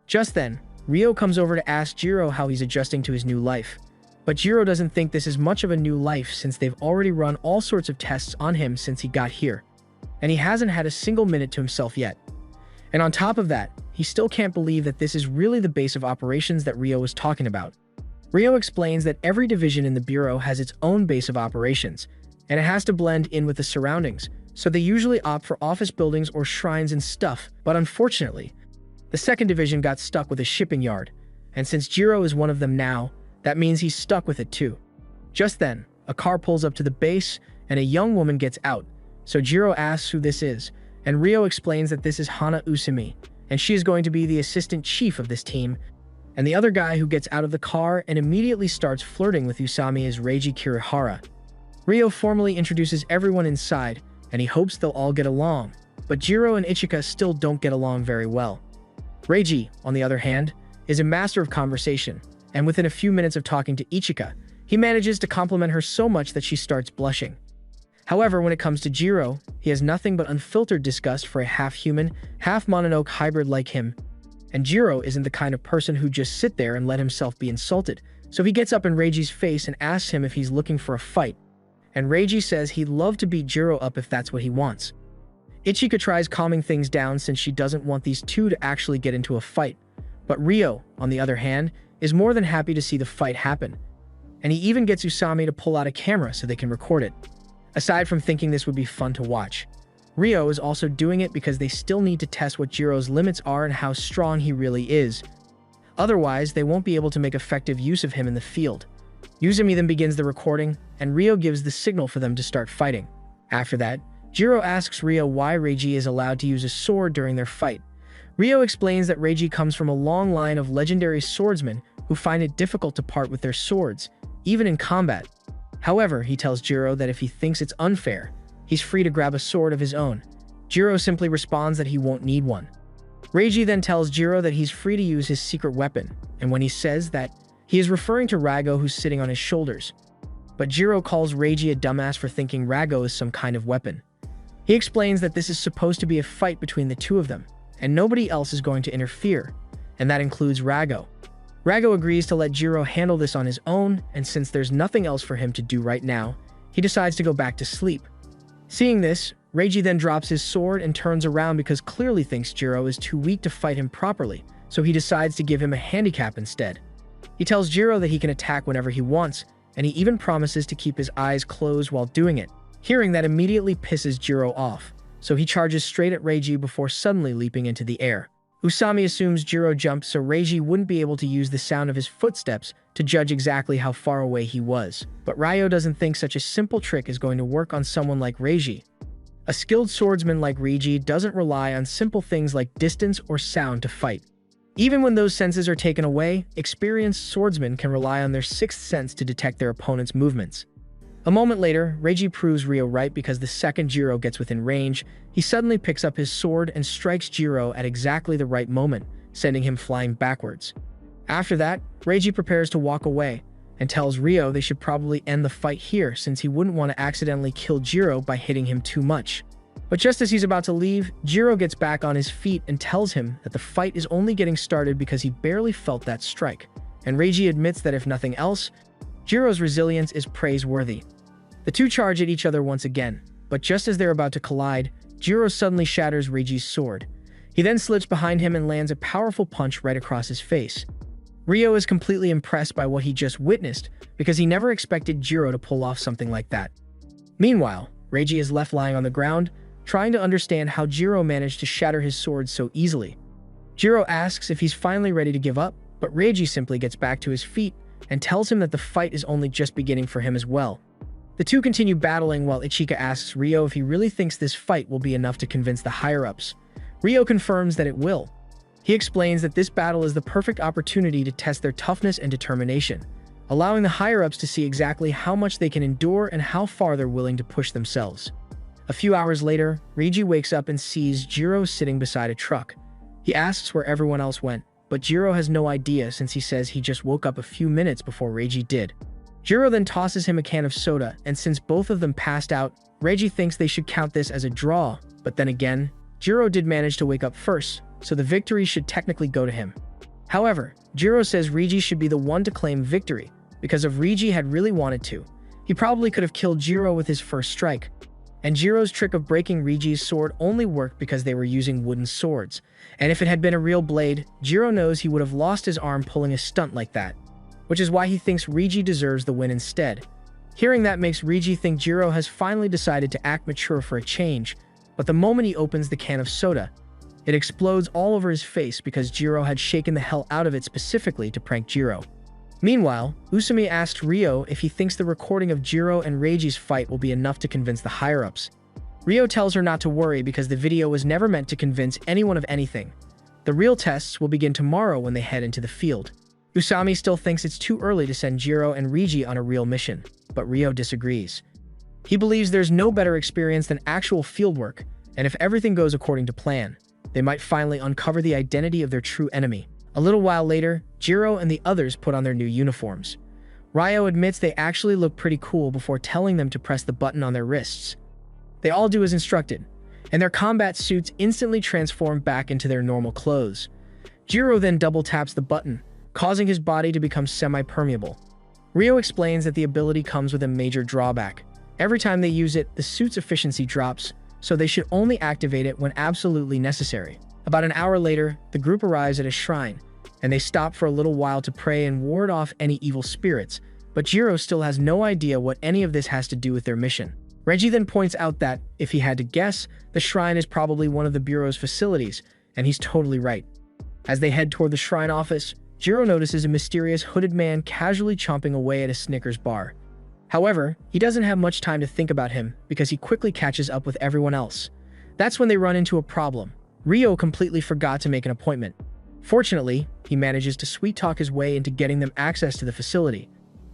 Just then, Ryo comes over to ask Jiro how he's adjusting to his new life. But Jiro doesn't think this is much of a new life since they've already run all sorts of tests on him since he got here, and he hasn't had a single minute to himself yet. And on top of that, he still can't believe that this is really the base of operations that Ryo was talking about. Ryo explains that every division in the Bureau has its own base of operations, and it has to blend in with the surroundings, so they usually opt for office buildings or shrines and stuff, but unfortunately, the second division got stuck with a shipping yard, and since Jiro is one of them now, that means he's stuck with it too. Just then, a car pulls up to the base, and a young woman gets out, so Jiro asks who this is, and Ryo explains that this is Hana Usumi, and she is going to be the assistant chief of this team, and the other guy who gets out of the car and immediately starts flirting with Usami is Reiji Kirihara. Ryo formally introduces everyone inside, and he hopes they'll all get along, but Jiro and Ichika still don't get along very well. Reiji, on the other hand, is a master of conversation, and within a few minutes of talking to Ichika, he manages to compliment her so much that she starts blushing. However, when it comes to Jiro, he has nothing but unfiltered disgust for a half-human, half-Mononoke hybrid like him, and Jiro isn't the kind of person who just sit there and let himself be insulted, so he gets up in Reiji's face and asks him if he's looking for a fight, and Reiji says he'd love to beat Jiro up if that's what he wants. Ichika tries calming things down since she doesn't want these two to actually get into a fight, but Ryo, on the other hand, is more than happy to see the fight happen, and he even gets Usami to pull out a camera so they can record it. Aside from thinking this would be fun to watch, Ryo is also doing it because they still need to test what Jiro's limits are and how strong he really is. Otherwise, they won't be able to make effective use of him in the field. Usami then begins the recording, and Ryo gives the signal for them to start fighting. After that, Jiro asks Ryo why Reiji is allowed to use a sword during their fight. Ryo explains that Reiji comes from a long line of legendary swordsmen who find it difficult to part with their swords, even in combat. However, he tells Jiro that if he thinks it's unfair, he's free to grab a sword of his own. Jiro simply responds that he won't need one. Reiji then tells Jiro that he's free to use his secret weapon, and when he says that, he is referring to Rago who's sitting on his shoulders. But Jiro calls Reiji a dumbass for thinking Rago is some kind of weapon. He explains that this is supposed to be a fight between the two of them, and nobody else is going to interfere, and that includes Rago. Rago agrees to let Jiro handle this on his own, and since there's nothing else for him to do right now, he decides to go back to sleep. Seeing this, Reiji then drops his sword and turns around because clearly thinks Jiro is too weak to fight him properly, so he decides to give him a handicap instead. He tells Jiro that he can attack whenever he wants, and he even promises to keep his eyes closed while doing it. Hearing that immediately pisses Jiro off, so he charges straight at Reiji before suddenly leaping into the air. Usami assumes Jiro jumped so Reiji wouldn't be able to use the sound of his footsteps to judge exactly how far away he was. But Ryo doesn't think such a simple trick is going to work on someone like Reiji. A skilled swordsman like Reiji doesn't rely on simple things like distance or sound to fight. Even when those senses are taken away, experienced swordsmen can rely on their sixth sense to detect their opponent's movements. A moment later, Reiji proves Ryo right because the second Jiro gets within range, he suddenly picks up his sword and strikes Jiro at exactly the right moment, sending him flying backwards. After that, Reiji prepares to walk away and tells Ryo they should probably end the fight here since he wouldn't want to accidentally kill Jiro by hitting him too much. But just as he's about to leave, Jiro gets back on his feet and tells him that the fight is only getting started because he barely felt that strike, and Reiji admits that if nothing else, Jiro's resilience is praiseworthy. The two charge at each other once again, but just as they're about to collide, Jiro suddenly shatters Reiji's sword. He then slips behind him and lands a powerful punch right across his face. Ryo is completely impressed by what he just witnessed because he never expected Jiro to pull off something like that. Meanwhile, Reiji is left lying on the ground, trying to understand how Jiro managed to shatter his sword so easily. Jiro asks if he's finally ready to give up, but Reiji simply gets back to his feet and tells him that the fight is only just beginning for him as well. The two continue battling while Ichika asks Ryo if he really thinks this fight will be enough to convince the higher-ups. Ryo confirms that it will. He explains that this battle is the perfect opportunity to test their toughness and determination, allowing the higher-ups to see exactly how much they can endure and how far they're willing to push themselves. A few hours later, Reiji wakes up and sees Jiro sitting beside a truck. He asks where everyone else went, but Jiro has no idea since he says he just woke up a few minutes before Reiji did. Jiro then tosses him a can of soda, and since both of them passed out, Reiji thinks they should count this as a draw, but then again, Jiro did manage to wake up first, so the victory should technically go to him. However, Jiro says Reiji should be the one to claim victory, because if Reiji had really wanted to, he probably could have killed Jiro with his first strike. And Jiro's trick of breaking Reiji's sword only worked because they were using wooden swords, and if it had been a real blade, Jiro knows he would have lost his arm pulling a stunt like that, which is why he thinks Reiji deserves the win instead. Hearing that makes Reiji think Jiro has finally decided to act mature for a change, but the moment he opens the can of soda, it explodes all over his face because Jiro had shaken the hell out of it specifically to prank Jiro. Meanwhile, Usumi asks Ryo if he thinks the recording of Jiro and Reiji's fight will be enough to convince the higher-ups. Ryo tells her not to worry because the video was never meant to convince anyone of anything. The real tests will begin tomorrow when they head into the field. Usami still thinks it's too early to send Jiro and Reiji on a real mission, but Ryo disagrees. He believes there's no better experience than actual fieldwork, and if everything goes according to plan, they might finally uncover the identity of their true enemy. A little while later, Jiro and the others put on their new uniforms. Ryo admits they actually look pretty cool before telling them to press the button on their wrists. They all do as instructed, and their combat suits instantly transform back into their normal clothes. Jiro then double taps the button, causing his body to become semi-permeable. Ryo explains that the ability comes with a major drawback. Every time they use it, the suit's efficiency drops, so they should only activate it when absolutely necessary. About an hour later, the group arrives at a shrine, and they stop for a little while to pray and ward off any evil spirits, but Jiro still has no idea what any of this has to do with their mission. Reiji then points out that, if he had to guess, the shrine is probably one of the Bureau's facilities, and he's totally right. As they head toward the shrine office, Jiro notices a mysterious hooded man casually chomping away at a Snickers bar. However, he doesn't have much time to think about him because he quickly catches up with everyone else. That's when they run into a problem. Ryo completely forgot to make an appointment. Fortunately, he manages to sweet-talk his way into getting them access to the facility.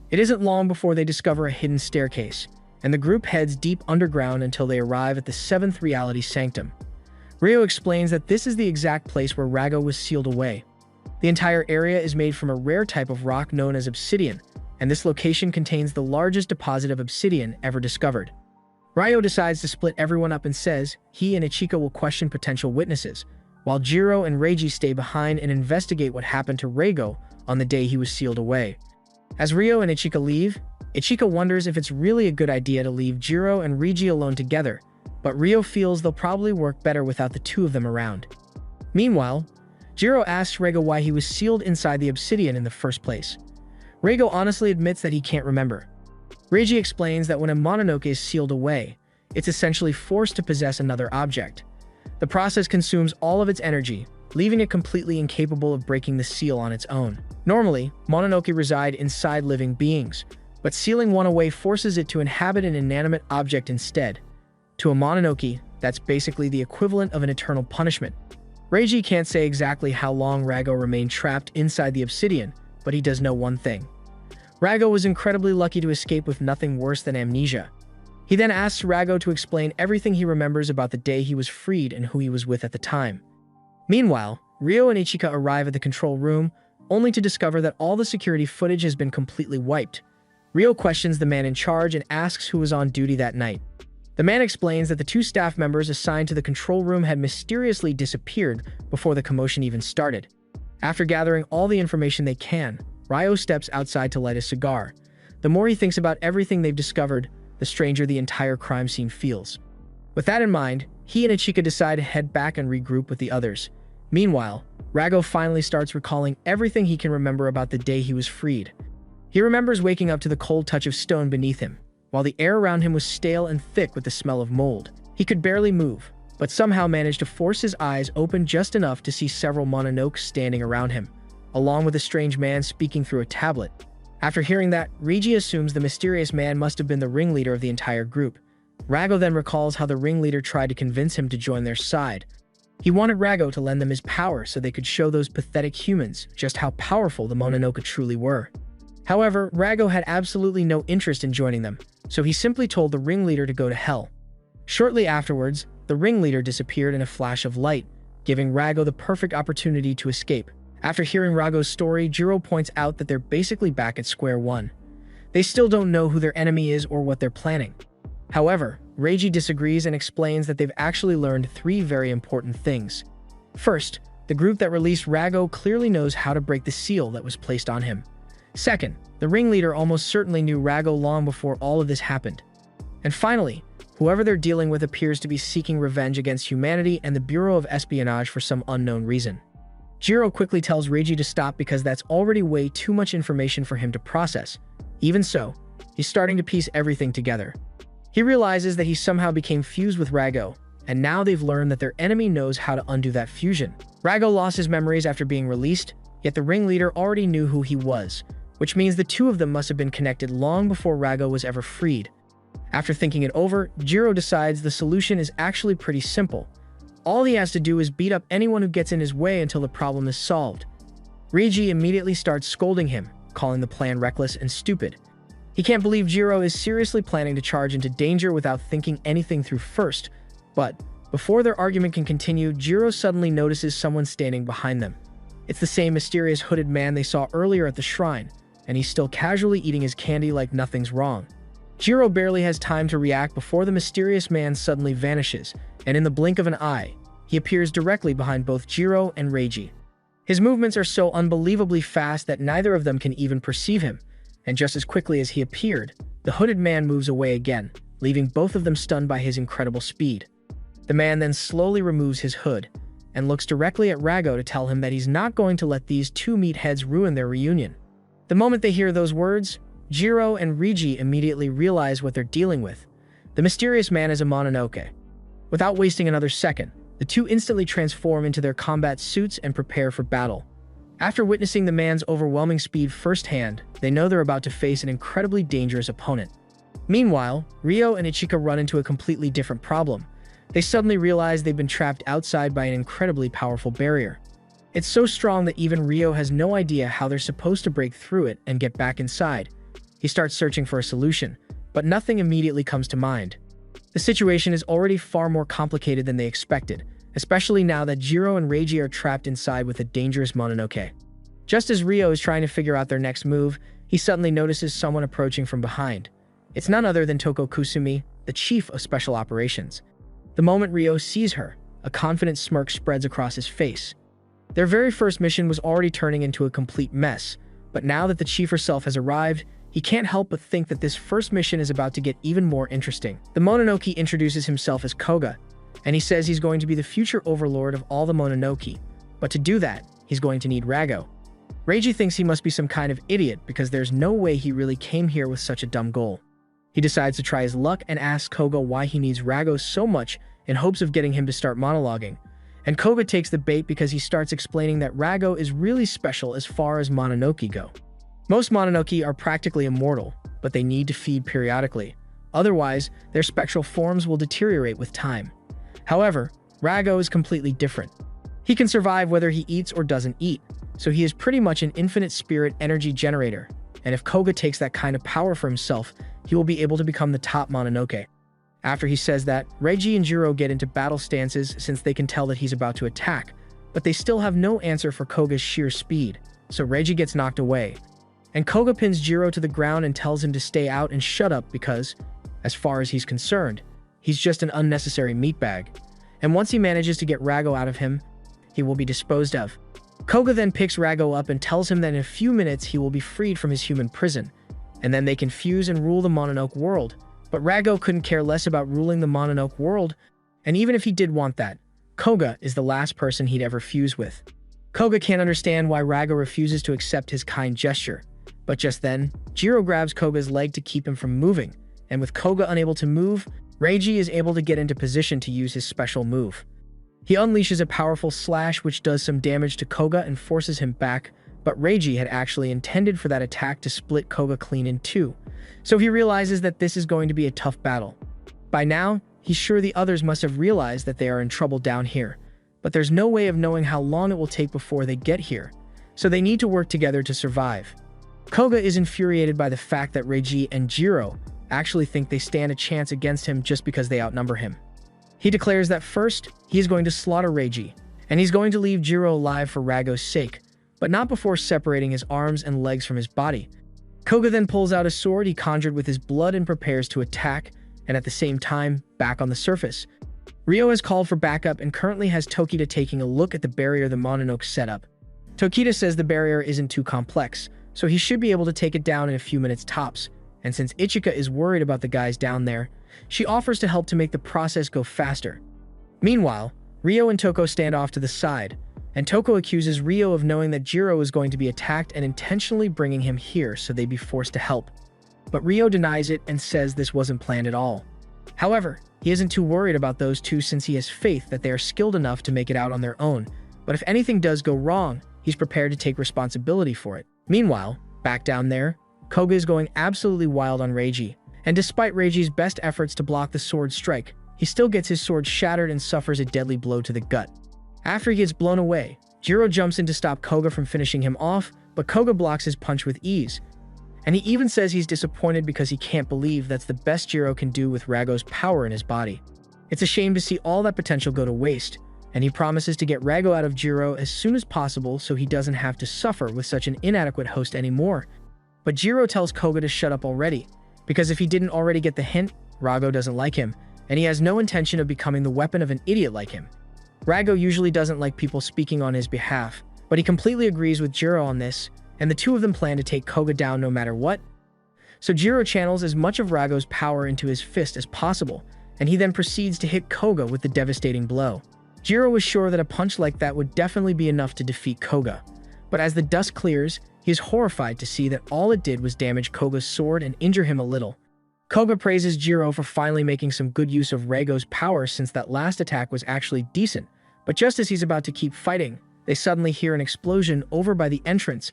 It isn't long before they discover a hidden staircase, and the group heads deep underground until they arrive at the 7th Reality Sanctum. Ryo explains that this is the exact place where Rago was sealed away. The entire area is made from a rare type of rock known as obsidian, and this location contains the largest deposit of obsidian ever discovered. Ryo decides to split everyone up and says he and Ichika will question potential witnesses, while Jiro and Reiji stay behind and investigate what happened to Reigo on the day he was sealed away. As Ryo and Ichika leave, Ichika wonders if it's really a good idea to leave Jiro and Reiji alone together, but Ryo feels they'll probably work better without the two of them around. Meanwhile, Jiro asks Reigo why he was sealed inside the obsidian in the first place. Reigo honestly admits that he can't remember. Reiji explains that when a Mononoke is sealed away, it's essentially forced to possess another object. The process consumes all of its energy, leaving it completely incapable of breaking the seal on its own. Normally, Mononoke reside inside living beings, but sealing one away forces it to inhabit an inanimate object instead. To a Mononoke, that's basically the equivalent of an eternal punishment. Reiji can't say exactly how long Rago remained trapped inside the obsidian, but he does know one thing. Rago was incredibly lucky to escape with nothing worse than amnesia. He then asks Rago to explain everything he remembers about the day he was freed and who he was with at the time. Meanwhile, Ryo and Ichika arrive at the control room, only to discover that all the security footage has been completely wiped. Ryo questions the man in charge and asks who was on duty that night. The man explains that the two staff members assigned to the control room had mysteriously disappeared before the commotion even started. After gathering all the information they can, Ryo steps outside to light a cigar. The more he thinks about everything they've discovered, the stranger the entire crime scene feels. With that in mind, he and Ichika decide to head back and regroup with the others. Meanwhile, Rago finally starts recalling everything he can remember about the day he was freed. He remembers waking up to the cold touch of stone beneath him, while the air around him was stale and thick with the smell of mold. He could barely move, but somehow managed to force his eyes open just enough to see several Mononokes standing around him, along with a strange man speaking through a tablet. After hearing that, Reiji assumes the mysterious man must have been the ringleader of the entire group. Rago then recalls how the ringleader tried to convince him to join their side. He wanted Rago to lend them his power so they could show those pathetic humans just how powerful the Mononoke truly were. However, Rago had absolutely no interest in joining them, so he simply told the ringleader to go to hell. Shortly afterwards, the ringleader disappeared in a flash of light, giving Rago the perfect opportunity to escape. After hearing Rago's story, Jiro points out that they're basically back at square one. They still don't know who their enemy is or what they're planning. However, Reiji disagrees and explains that they've actually learned three very important things. First, the group that released Rago clearly knows how to break the seal that was placed on him. Second, the ringleader almost certainly knew Rago long before all of this happened. And finally, whoever they're dealing with appears to be seeking revenge against humanity and the Bureau of Espionage for some unknown reason. Jiro quickly tells Reiji to stop because that's already way too much information for him to process. Even so, he's starting to piece everything together. He realizes that he somehow became fused with Rago, and now they've learned that their enemy knows how to undo that fusion. Rago lost his memories after being released, yet the ringleader already knew who he was, which means the two of them must have been connected long before Rago was ever freed. After thinking it over, Jiro decides the solution is actually pretty simple. All he has to do is beat up anyone who gets in his way until the problem is solved. Reiji immediately starts scolding him, calling the plan reckless and stupid. He can't believe Jiro is seriously planning to charge into danger without thinking anything through first, but before their argument can continue, Jiro suddenly notices someone standing behind them. It's the same mysterious hooded man they saw earlier at the shrine, and he's still casually eating his candy like nothing's wrong. Jiro barely has time to react before the mysterious man suddenly vanishes, and in the blink of an eye, he appears directly behind both Jiro and Reiji. His movements are so unbelievably fast that neither of them can even perceive him, and just as quickly as he appeared, the hooded man moves away again, leaving both of them stunned by his incredible speed. The man then slowly removes his hood, and looks directly at Rago to tell him that he's not going to let these two meatheads ruin their reunion. The moment they hear those words, Jiro and Reiji immediately realize what they're dealing with. The mysterious man is a Mononoke. Without wasting another second, the two instantly transform into their combat suits and prepare for battle. After witnessing the man's overwhelming speed firsthand, they know they're about to face an incredibly dangerous opponent. Meanwhile, Ryo and Ichika run into a completely different problem. They suddenly realize they've been trapped outside by an incredibly powerful barrier. It's so strong that even Ryo has no idea how they're supposed to break through it and get back inside. He starts searching for a solution, but nothing immediately comes to mind. The situation is already far more complicated than they expected, especially now that Jiro and Reiji are trapped inside with a dangerous Mononoke. Just as Ryo is trying to figure out their next move, he suddenly notices someone approaching from behind. It's none other than Toko Kusumi, the chief of special operations. The moment Ryo sees her, a confident smirk spreads across his face. Their very first mission was already turning into a complete mess, but now that the chief herself has arrived, he can't help but think that this first mission is about to get even more interesting. The Mononoke introduces himself as Koga, and he says he's going to be the future overlord of all the Mononoke, but to do that, he's going to need Rago. Reiji thinks he must be some kind of idiot because there's no way he really came here with such a dumb goal. He decides to try his luck and asks Koga why he needs Rago so much in hopes of getting him to start monologuing. And Koga takes the bait because he starts explaining that Rago is really special as far as Mononoke go. Most Mononoke are practically immortal, but they need to feed periodically. Otherwise, their spectral forms will deteriorate with time. However, Rago is completely different. He can survive whether he eats or doesn't eat, so he is pretty much an infinite spirit energy generator, and if Koga takes that kind of power for himself, he will be able to become the top Mononoke. After he says that, Reiji and Jiro get into battle stances since they can tell that he's about to attack, but they still have no answer for Koga's sheer speed, so Reiji gets knocked away. And Koga pins Jiro to the ground and tells him to stay out and shut up because, as far as he's concerned, he's just an unnecessary meatbag. And once he manages to get Rago out of him, he will be disposed of. Koga then picks Rago up and tells him that in a few minutes he will be freed from his human prison, and then they can fuse and rule the Mononoke world. But Rago couldn't care less about ruling the Mononoke world, and even if he did want that, Koga is the last person he'd ever fuse with. Koga can't understand why Rago refuses to accept his kind gesture. But just then, Jiro grabs Koga's leg to keep him from moving, and with Koga unable to move, Reiji is able to get into position to use his special move. He unleashes a powerful slash which does some damage to Koga and forces him back, but Reiji had actually intended for that attack to split Koga clean in two, so he realizes that this is going to be a tough battle. By now, he's sure the others must have realized that they are in trouble down here, but there's no way of knowing how long it will take before they get here, so they need to work together to survive. Koga is infuriated by the fact that Reiji and Jiro actually think they stand a chance against him just because they outnumber him. He declares that first, he is going to slaughter Reiji, and he's going to leave Jiro alive for Rago's sake, but not before separating his arms and legs from his body. Koga then pulls out a sword he conjured with his blood and prepares to attack, and at the same time, back on the surface, Ryo has called for backup and currently has Tokita taking a look at the barrier the Mononoke set up. Tokita says the barrier isn't too complex, so he should be able to take it down in a few minutes tops, and since Ichika is worried about the guys down there, she offers to help to make the process go faster. Meanwhile, Ryo and Toko stand off to the side, and Toko accuses Ryo of knowing that Jiro is going to be attacked and intentionally bringing him here so they'd be forced to help. But Ryo denies it and says this wasn't planned at all. However, he isn't too worried about those two since he has faith that they are skilled enough to make it out on their own, but if anything does go wrong, he's prepared to take responsibility for it. Meanwhile, back down there, Koga is going absolutely wild on Reiji, and despite Reiji's best efforts to block the sword strike, he still gets his sword shattered and suffers a deadly blow to the gut. After he gets blown away, Jiro jumps in to stop Koga from finishing him off, but Koga blocks his punch with ease. And he even says he's disappointed because he can't believe that's the best Jiro can do with Rago's power in his body. It's a shame to see all that potential go to waste, and he promises to get Rago out of Jiro as soon as possible so he doesn't have to suffer with such an inadequate host anymore. But Jiro tells Koga to shut up already, because if he didn't already get the hint, Rago doesn't like him, and he has no intention of becoming the weapon of an idiot like him. Rago usually doesn't like people speaking on his behalf, but he completely agrees with Jiro on this, and the two of them plan to take Koga down no matter what. So Jiro channels as much of Rago's power into his fist as possible, and he then proceeds to hit Koga with the devastating blow. Jiro was sure that a punch like that would definitely be enough to defeat Koga, but as the dust clears, he is horrified to see that all it did was damage Koga's sword and injure him a little. Koga praises Jiro for finally making some good use of Rago's power since that last attack was actually decent, but just as he's about to keep fighting, they suddenly hear an explosion over by the entrance,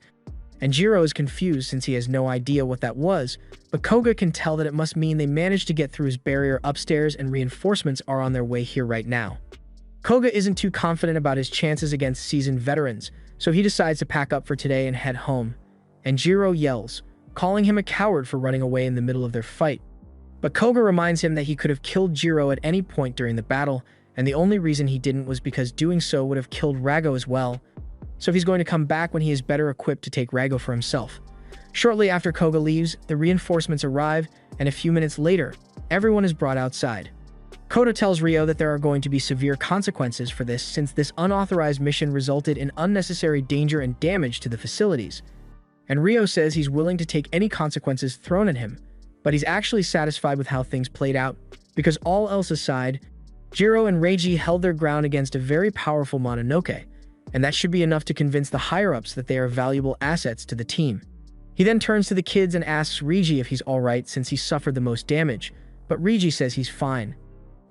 and Jiro is confused since he has no idea what that was, but Koga can tell that it must mean they managed to get through his barrier upstairs and reinforcements are on their way here right now. Koga isn't too confident about his chances against seasoned veterans, so he decides to pack up for today and head home, and Jiro yells, calling him a coward for running away in the middle of their fight. But Koga reminds him that he could have killed Jiro at any point during the battle, and the only reason he didn't was because doing so would have killed Rago as well, so he's going to come back when he is better equipped to take Rago for himself. Shortly after Koga leaves, the reinforcements arrive, and a few minutes later, everyone is brought outside. Koga tells Ryo that there are going to be severe consequences for this since this unauthorized mission resulted in unnecessary danger and damage to the facilities. And Ryo says he's willing to take any consequences thrown at him, but he's actually satisfied with how things played out, because all else aside, Jiro and Reiji held their ground against a very powerful Mononoke, and that should be enough to convince the higher-ups that they are valuable assets to the team. He then turns to the kids and asks Reiji if he's alright since he suffered the most damage, but Reiji says he's fine.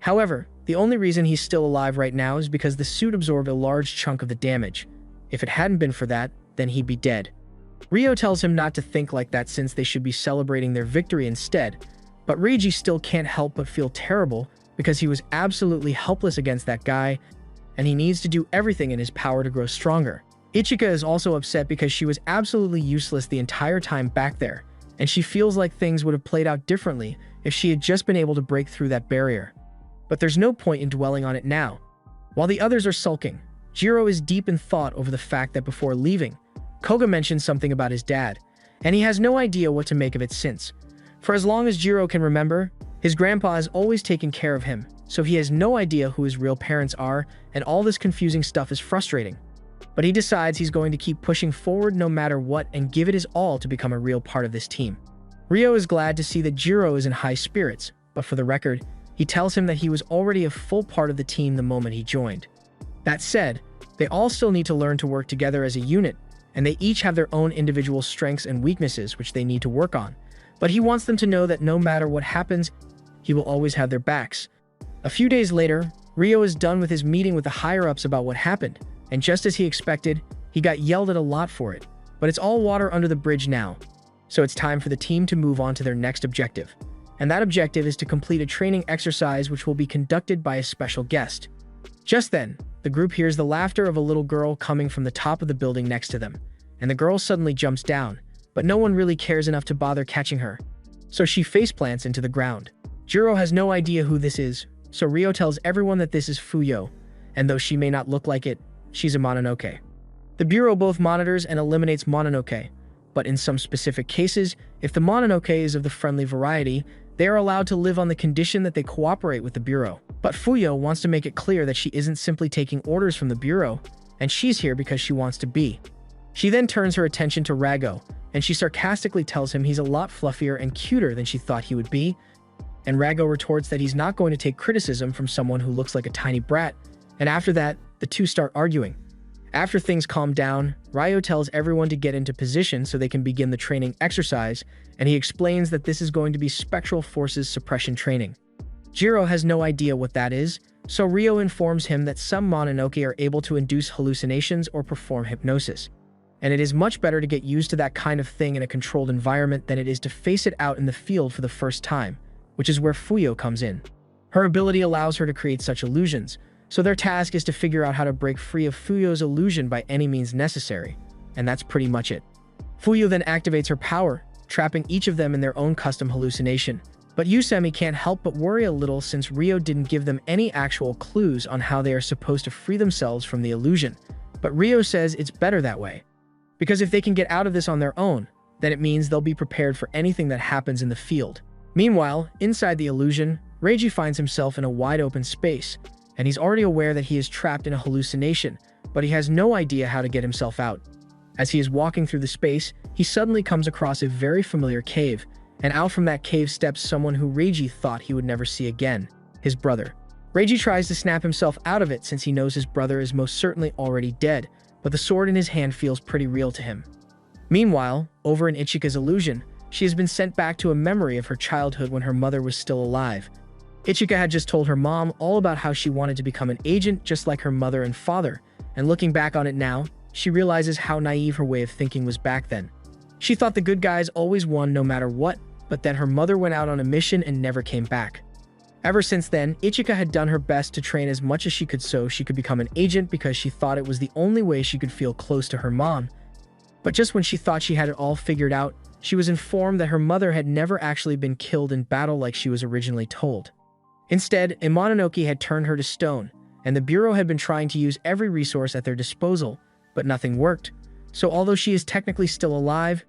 However, the only reason he's still alive right now is because the suit absorbed a large chunk of the damage. If it hadn't been for that, then he'd be dead. Ryo tells him not to think like that since they should be celebrating their victory instead, but Reiji still can't help but feel terrible because he was absolutely helpless against that guy, and he needs to do everything in his power to grow stronger. Ichika is also upset because she was absolutely useless the entire time back there, and she feels like things would have played out differently if she had just been able to break through that barrier. But there's no point in dwelling on it now. While the others are sulking, Jiro is deep in thought over the fact that before leaving, Koga mentioned something about his dad, and he has no idea what to make of it since. For as long as Jiro can remember, his grandpa has always taken care of him, so he has no idea who his real parents are, and all this confusing stuff is frustrating. But he decides he's going to keep pushing forward no matter what and give it his all to become a real part of this team. Ryo is glad to see that Jiro is in high spirits, but for the record, he tells him that he was already a full part of the team the moment he joined. That said, they all still need to learn to work together as a unit, and they each have their own individual strengths and weaknesses which they need to work on. But he wants them to know that no matter what happens, he will always have their backs. A few days later, Ryo is done with his meeting with the higher-ups about what happened, and just as he expected, he got yelled at a lot for it. But it's all water under the bridge now, so it's time for the team to move on to their next objective. And that objective is to complete a training exercise which will be conducted by a special guest. Just then, the group hears the laughter of a little girl coming from the top of the building next to them, and the girl suddenly jumps down, but no one really cares enough to bother catching her. So she faceplants into the ground. Jiro has no idea who this is, so Ryo tells everyone that this is Fuyo, and though she may not look like it, she's a Mononoke. The Bureau both monitors and eliminates Mononoke, but in some specific cases, if the Mononoke is of the friendly variety, they are allowed to live on the condition that they cooperate with the Bureau. But Fuyo wants to make it clear that she isn't simply taking orders from the Bureau, and she's here because she wants to be. She then turns her attention to Rago, and she sarcastically tells him he's a lot fluffier and cuter than she thought he would be, and Rago retorts that he's not going to take criticism from someone who looks like a tiny brat, and after that, the two start arguing. After things calm down, Ryo tells everyone to get into position so they can begin the training exercise, and he explains that this is going to be Spectral Forces suppression training. Jiro has no idea what that is, so Ryo informs him that some Mononoke are able to induce hallucinations or perform hypnosis, and it is much better to get used to that kind of thing in a controlled environment than it is to face it out in the field for the first time, which is where Fuyo comes in. Her ability allows her to create such illusions, so their task is to figure out how to break free of Fuyo's illusion by any means necessary, and that's pretty much it. Fuyo then activates her power, trapping each of them in their own custom hallucination. But Yusemi can't help but worry a little since Ryo didn't give them any actual clues on how they are supposed to free themselves from the illusion. But Ryo says it's better that way, because if they can get out of this on their own, then it means they'll be prepared for anything that happens in the field. Meanwhile, inside the illusion, Reiji finds himself in a wide open space, and he's already aware that he is trapped in a hallucination, but he has no idea how to get himself out. As he is walking through the space, he suddenly comes across a very familiar cave, and out from that cave steps someone who Reiji thought he would never see again, his brother. Reiji tries to snap himself out of it since he knows his brother is most certainly already dead, but the sword in his hand feels pretty real to him. Meanwhile, over in Ichika's illusion, she has been sent back to a memory of her childhood when her mother was still alive. Ichika had just told her mom all about how she wanted to become an agent just like her mother and father, and looking back on it now, she realizes how naive her way of thinking was back then. She thought the good guys always won no matter what, but then her mother went out on a mission and never came back. Ever since then, Ichika had done her best to train as much as she could so she could become an agent because she thought it was the only way she could feel close to her mom. But just when she thought she had it all figured out, she was informed that her mother had never actually been killed in battle like she was originally told. Instead, a Mononoke had turned her to stone, and the Bureau had been trying to use every resource at their disposal, but nothing worked. So although she is technically still alive,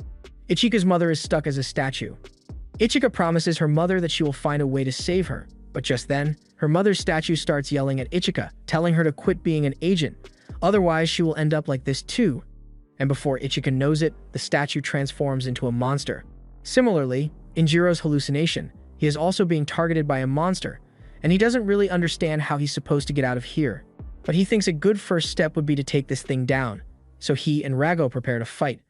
Ichika's mother is stuck as a statue. Ichika promises her mother that she will find a way to save her, but just then, her mother's statue starts yelling at Ichika, telling her to quit being an agent, otherwise she will end up like this too. And before Ichika knows it, the statue transforms into a monster. Similarly, in Jiro's hallucination, he is also being targeted by a monster, and he doesn't really understand how he's supposed to get out of here. But he thinks a good first step would be to take this thing down, so he and Rago prepare to fight.